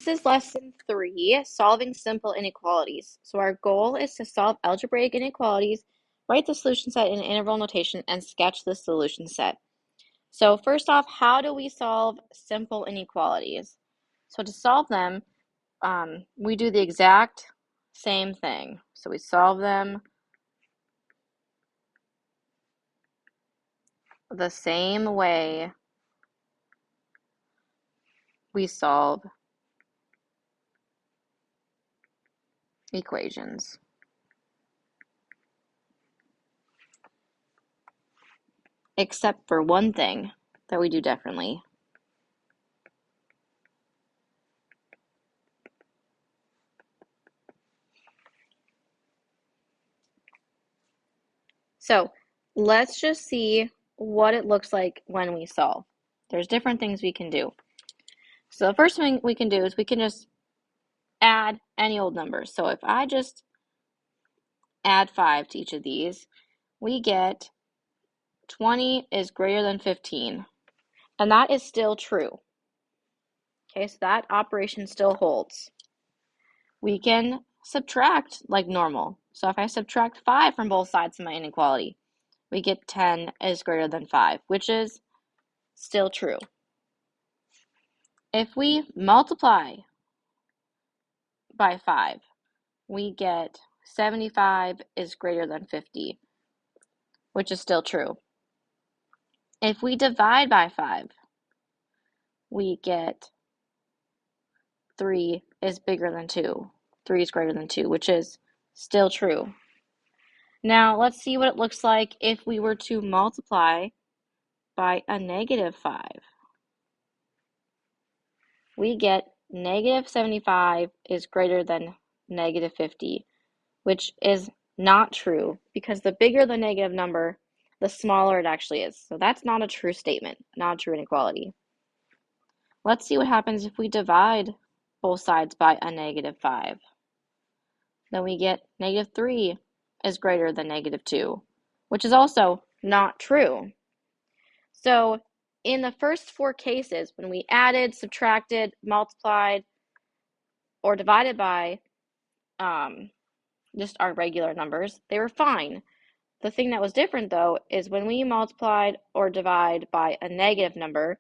This is lesson 3, solving simple inequalities. So our goal is to solve algebraic inequalities, write the solution set in interval notation, and sketch the solution set. So first off, how do we solve simple inequalities? So to solve them, we do the exact same thing. So we solve them the same way we solve equations. Except for one thing that we do differently. So let's just see what it looks like when we solve. There's different things we can do. So the first thing we can do is we can just add any old numbers. So if I just add 5 to each of these, we get 20 is greater than 15. And that is still true. Okay, so that operation still holds. We can subtract like normal. So if I subtract 5 from both sides of my inequality, we get 10 is greater than 5, which is still true. If we multiply by 5, we get 75 is greater than 50, which is still true. If we divide by 5, we get 3 is bigger than 2. 3 is greater than 2, which is still true. Now, let's see what it looks like if we were to multiply by a negative 5. We get negative 75 is greater than negative 50, which is not true because the bigger the negative number, the smaller it actually is. So that's not a true statement, not a true inequality. Let's see what happens if we divide both sides by a negative 5. Then we get negative 3 is greater than negative 2, which is also not true. So in the first 4 cases, when we added, subtracted, multiplied, or divided by just our regular numbers, they were fine. The thing that was different, though, is when we multiplied or divide by a negative number,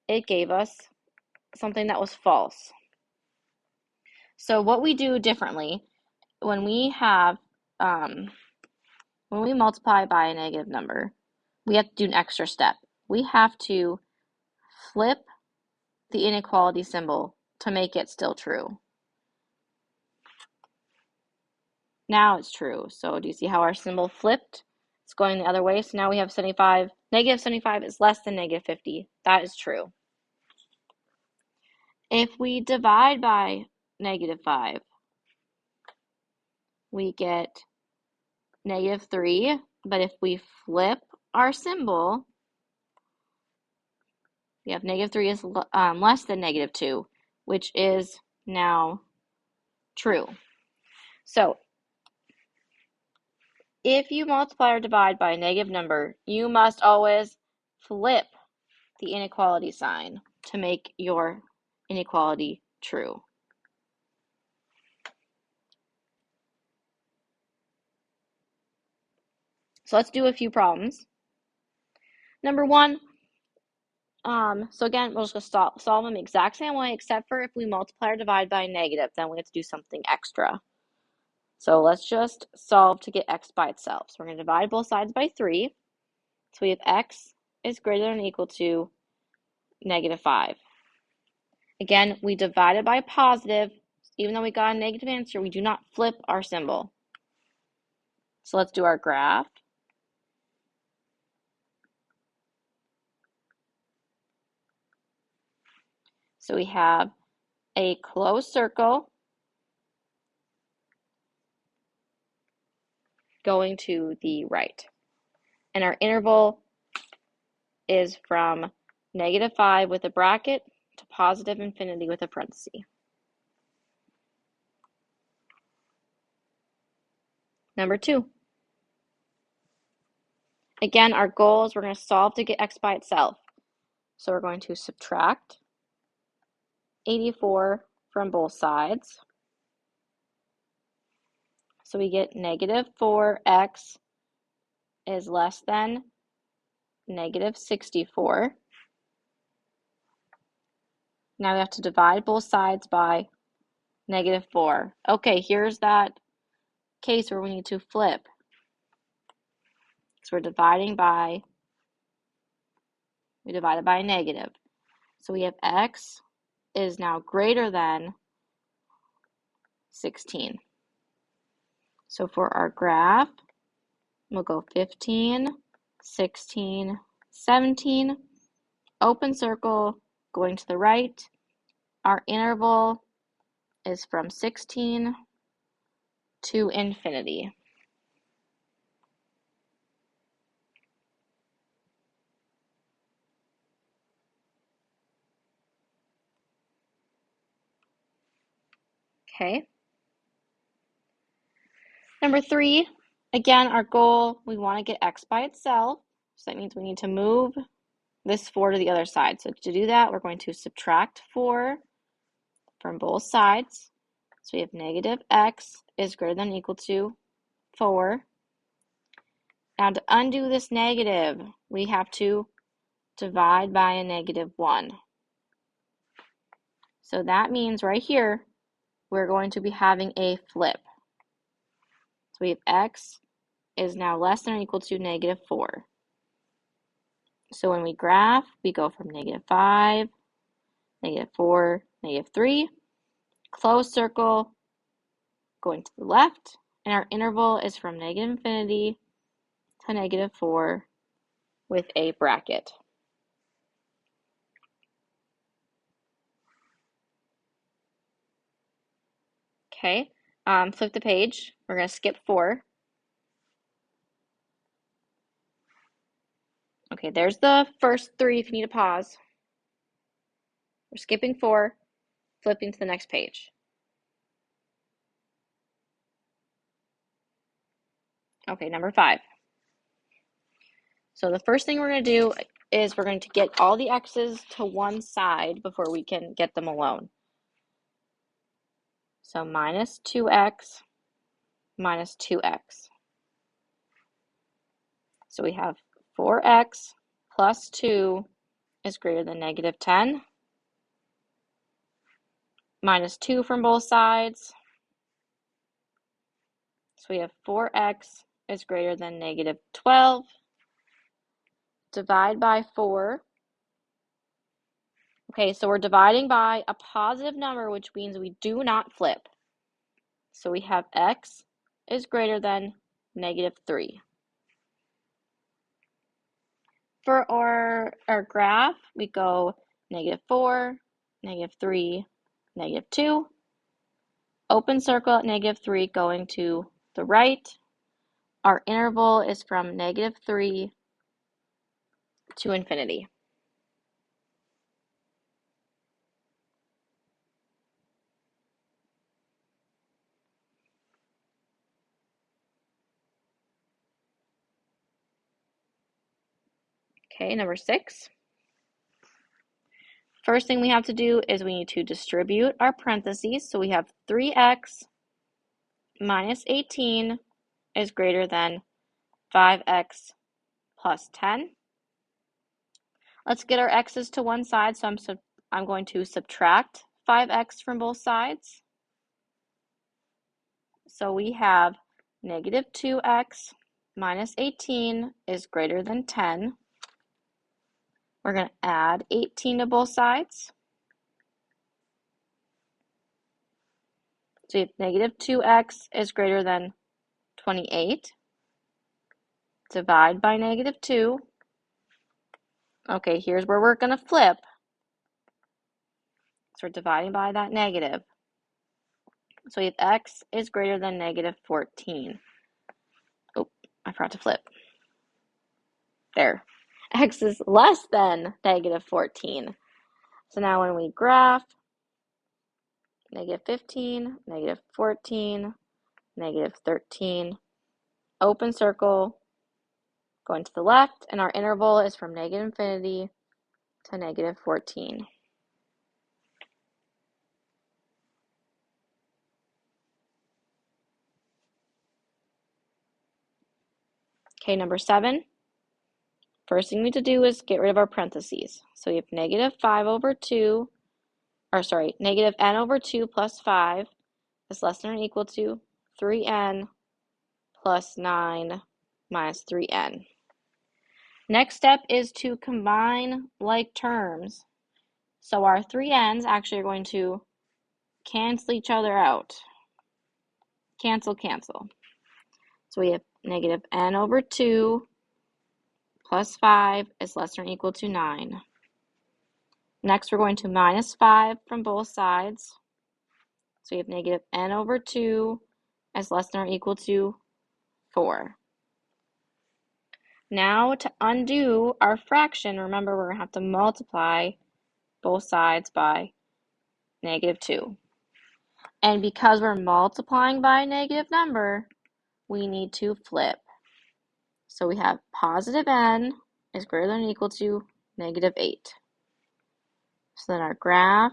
it gave us something that was false. So what we do differently when we have when we multiply by a negative number, we have to do an extra step. We have to flip the inequality symbol to make it still true. Now it's true. So do you see how our symbol flipped? It's going the other way. So now we have 75. Negative 75 is less than negative 50. That is true. If we divide by negative 5, we get negative 3. But if we flip our symbol, we have negative 3 is less than negative 2, which is now true. So if you multiply or divide by a negative number, you must always flip the inequality sign to make your inequality true. So let's do a few problems. Number 1, so again, we're just going to solve them the exact same way, except for if we multiply or divide by a negative, then we have to do something extra. So let's just solve to get x by itself. So we're going to divide both sides by 3. So we have x is greater than or equal to negative 5. Again, we divided by a positive. Even though we got a negative answer, we do not flip our symbol. So let's do our graph. So we have a closed circle going to the right. And our interval is from negative 5 with a bracket to positive infinity with a parenthesis. Number 2. Again, our goal is we're going to solve to get x by itself. So we're going to subtract 84 from both sides. So we get negative 4x is less than negative 64. Now we have to divide both sides by negative 4. Okay, here's that case where we need to flip. So we're dividing by, we divided by a negative. So we have x is now greater than 16. So for our graph, we'll go 15, 16, 17, open circle, going to the right. Our interval is from 16 to infinity. Okay. Number 3, again, our goal, we want to get x by itself. So that means we need to move this 4 to the other side. So to do that, we're going to subtract 4 from both sides. So we have negative x is greater than or equal to 4. Now to undo this negative, we have to divide by a negative 1. So that means right here, we're going to be having a flip. So we have x is now less than or equal to negative 4. So when we graph, we go from negative 5, negative 4, negative 3, closed circle, going to the left, and our interval is from negative infinity to negative 4 with a bracket. Okay, flip the page. We're going to skip 4. Okay, there's the first 3 if you need to pause. We're skipping 4, flipping to the next page. Okay, number 5. So the first thing we're going to do is we're going to get all the x's to one side before we can get them alone. So minus 2x minus 2x. So we have 4x plus 2 is greater than negative 10. Minus 2 from both sides. So we have 4x is greater than negative 12. Divide by 4. Okay, so we're dividing by a positive number, which means we do not flip. So we have x is greater than negative 3. For our graph, we go negative 4, negative 3, negative 2. Open circle at negative 3 going to the right. Our interval is from negative 3 to infinity. Okay, number 6. First thing we have to do is we need to distribute our parentheses. So we have 3x minus 18 is greater than 5x plus 10. Let's get our x's to one side. So I'm going to subtract 5x from both sides. So we have negative 2x minus 18 is greater than 10. We're going to add 18 to both sides. So we have negative 2x is greater than 28. Divide by negative 2. Okay, here's where we're going to flip. So we're dividing by that negative. So we have x is greater than negative 14. Oh, I forgot to flip. There. X is less than negative 14. So now when we graph, negative 15, negative 14, negative 13, open circle, going to the left, and our interval is from negative infinity to negative 14. Okay, number 7. First thing we need to do is get rid of our parentheses. So we have negative 5 over 2, or sorry, negative n over 2 plus 5 is less than or equal to 3n plus 9 minus 3n. Next step is to combine like terms. So our 3n's actually are going to cancel each other out. Cancel, cancel. So we have negative n over 2 plus 5 is less than or equal to 9. Next, we're going to minus 5 from both sides. So we have negative n over 2 is less than or equal to 4. Now, to undo our fraction, remember we're going to have to multiply both sides by negative 2. And because we're multiplying by a negative number, we need to flip. So we have positive n is greater than or equal to negative 8. So then our graph,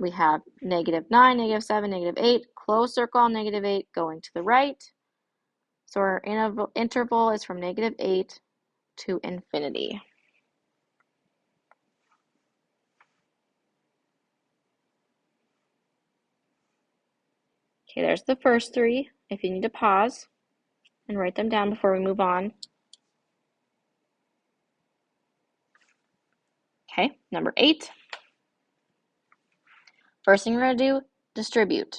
we have negative 9, negative 7, negative 8, closed circle, negative 8 going to the right. So our interval is from negative 8 to infinity. Okay, there's the first 3. If you need to pause and write them down before we move on. Okay, number 8. First thing we're going to do, distribute.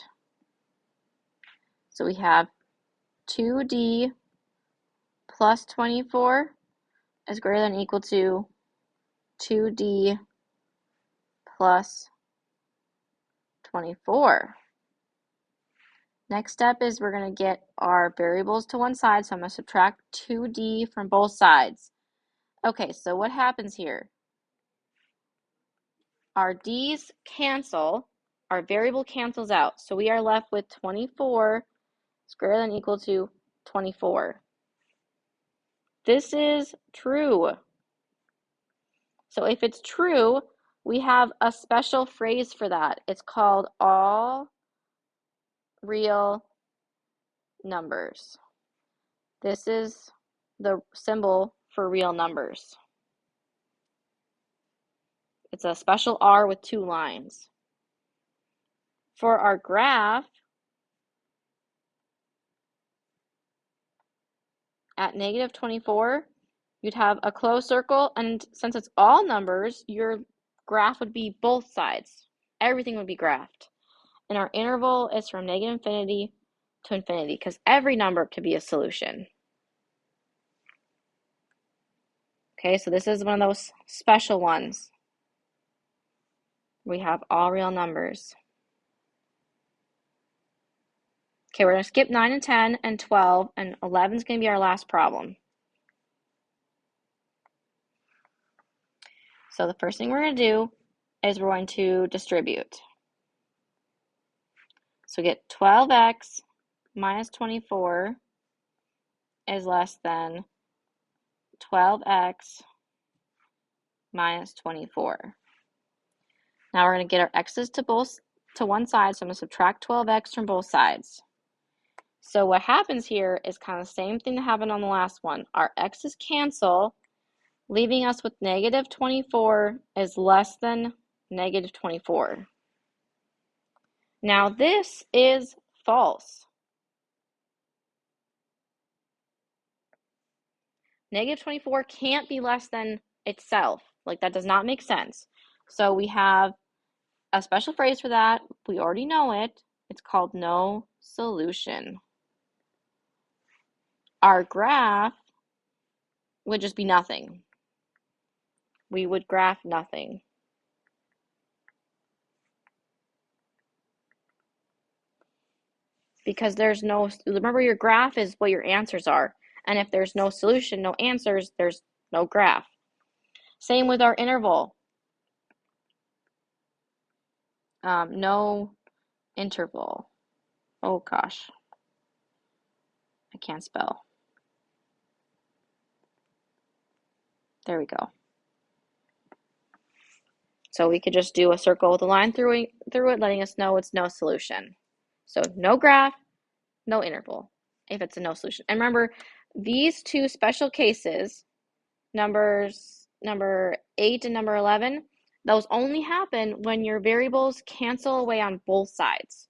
So we have 2d plus 24 is greater than or equal to 2d plus 24. Next step is we're going to get our variables to one side, so I'm going to subtract 2d from both sides. Okay, so what happens here? Our d's cancel, our variable cancels out, so we are left with 24 is greater than or equal to 24. This is true. So if it's true, we have a special phrase for that. It's called all real numbers. This is the symbol for real numbers. It's a special R with 2 lines. For our graph, at negative 24, you'd have a closed circle, and since it's all numbers, your graph would be both sides. Everything would be graphed. And our interval is from negative infinity to infinity, because every number could be a solution. Okay, so this is one of those special ones. We have all real numbers. Okay, we're going to skip 9 and 10 and 12, and 11 is going to be our last problem. So the first thing we're going to do is we're going to distribute. So we get 12x minus 24 is less than 12x minus 24. Now we're going to get our x's to one side, so I'm going to subtract 12x from both sides. So what happens here is kind of the same thing that happened on the last one. Our x's cancel, leaving us with negative 24 is less than negative 24. Now this is false. Negative 24 can't be less than itself. Like, that does not make sense. So we have a special phrase for that. We already know it. It's called no solution. Our graph would just be nothing. We would graph nothing. Because there's no, remember, your graph is what your answers are. And if there's no solution, no answers, there's no graph. Same with our interval. No interval. Oh gosh, I can't spell. There we go. So we could just do a circle with a line through it, letting us know it's no solution. So no graph, no interval if it's a no solution. And remember, these two special cases, number 8 and number 11, those only happen when your variables cancel away on both sides.